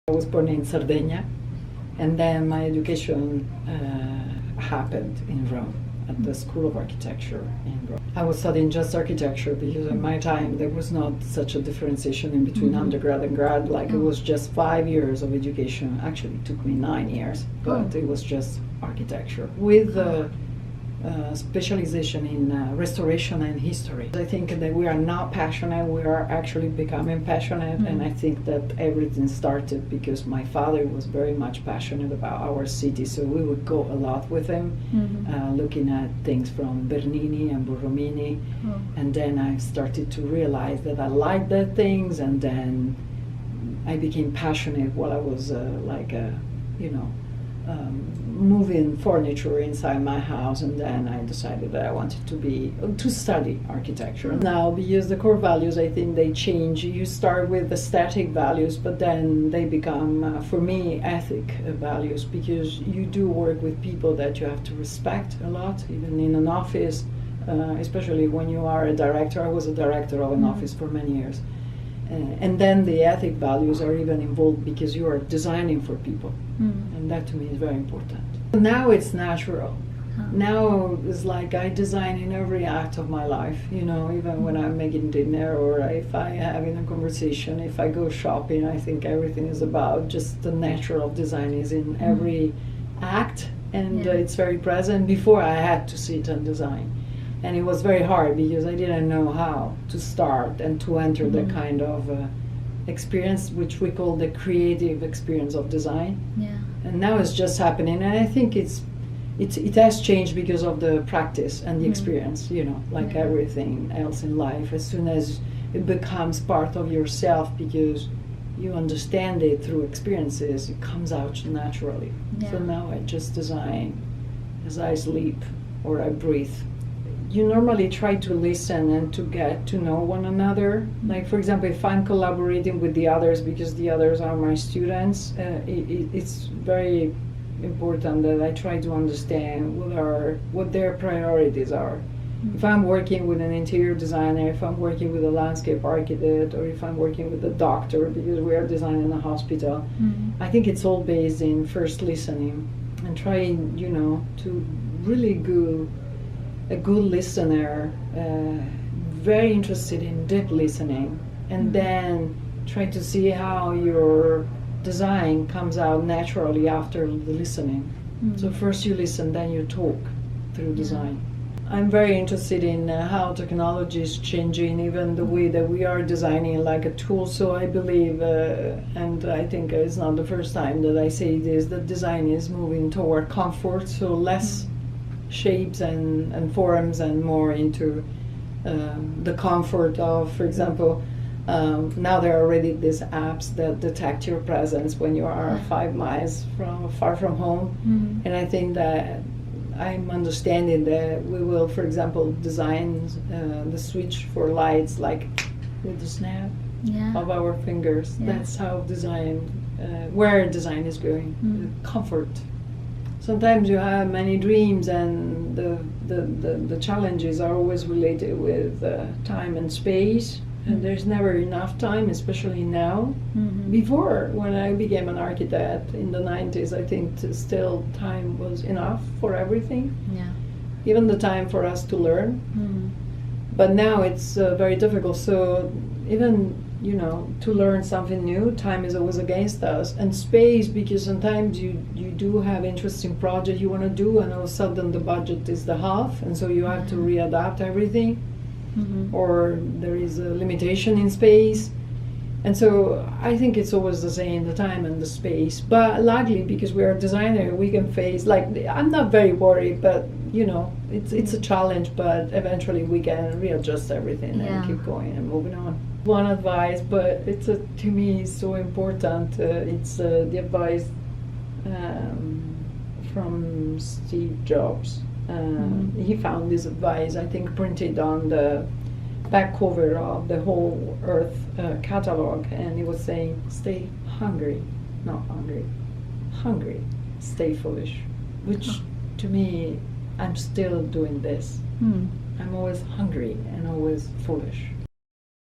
I was born in Sardinia, and then my education happened in Rome, at the School of Architecture in Rome. I was studying just architecture because in my time there was not such a differentiation in between undergrad and grad. Like it was just 5 years of education. Actually, it took me 9 years, but it was just architecture with specialization in restoration and history. I think that we are not passionate, we are actually becoming passionate, and I think that everything started because my father was very much passionate about our city, so we would go a lot with him, looking at things from Bernini and Borromini, and then I started to realize that I liked that things, and then I became passionate while I was moving furniture inside my house, and then I decided that I wanted to study architecture. Now, because the core values, I think they change. You start with aesthetic values, but then they become, for me, ethic values, because you do work with people that you have to respect a lot, even in an office, especially when you are a director. I was a director of an office for many years. And then the ethic values are even involved because you are designing for people, and that to me is very important. Now it's natural. Now it's like I design in every act of my life, even when I'm making dinner or if I having a conversation, if I go shopping. I think everything is about just the nature of design is in every act, and it's very present. Before I had to sit and design. And it was very hard because I didn't know how to start and to enter the kind of experience which we call the creative experience of design. Yeah. And now it's just happening, and I think it has changed because of the practice and the experience. Like everything else in life, as soon as it becomes part of yourself because you understand it through experiences, it comes out naturally. Yeah. So now I just design as I sleep or I breathe. You normally try to listen and to get to know one another. Like, for example, if I'm collaborating with the others because the others are my students, it's very important that I try to understand what their priorities are. If I'm working with an interior designer, if I'm working with a landscape architect, or if I'm working with a doctor because we are designing a hospital, I think it's all based in first listening and trying, to really go a good listener, very interested in deep listening, and then try to see how your design comes out naturally after the listening. So first you listen, then you talk through design. I'm very interested in how technology is changing, even the way that we are designing like a tool. So I believe, and I think it's not the first time that I say this, that design is moving toward comfort, so less shapes and forms and more into the comfort of, for example, now there are already these apps that detect your presence when you are 5 miles far from home, and I think that I'm understanding that we will, for example, design the switch for lights like with the snap of our fingers. That's how design, where design is going, comfort. Sometimes you have many dreams, and the challenges are always related with time and space, and there's never enough time, especially now. Before, when I became an architect in the 90s, I think still time was enough for everything, even the time for us to learn. But now it's very difficult, so even to learn something new, time is always against us. And space, because sometimes you do have interesting project you want to do, and all of a sudden the budget is the half, and so you have to readapt everything, or there is a limitation in space. And so I think it's always the same, the time and the space. But luckily, because we are designer, we can face, I'm not very worried, but it's a challenge, but eventually we can readjust everything and keep going and moving on. One advice, but it's to me is so important. It's the advice from Steve Jobs. He found this advice, I think, printed on the back cover of the Whole Earth catalog, and he was saying, "Stay hungry, not hungry. Hungry, stay foolish." Which, to me, I'm still doing this. I'm always hungry and always foolish.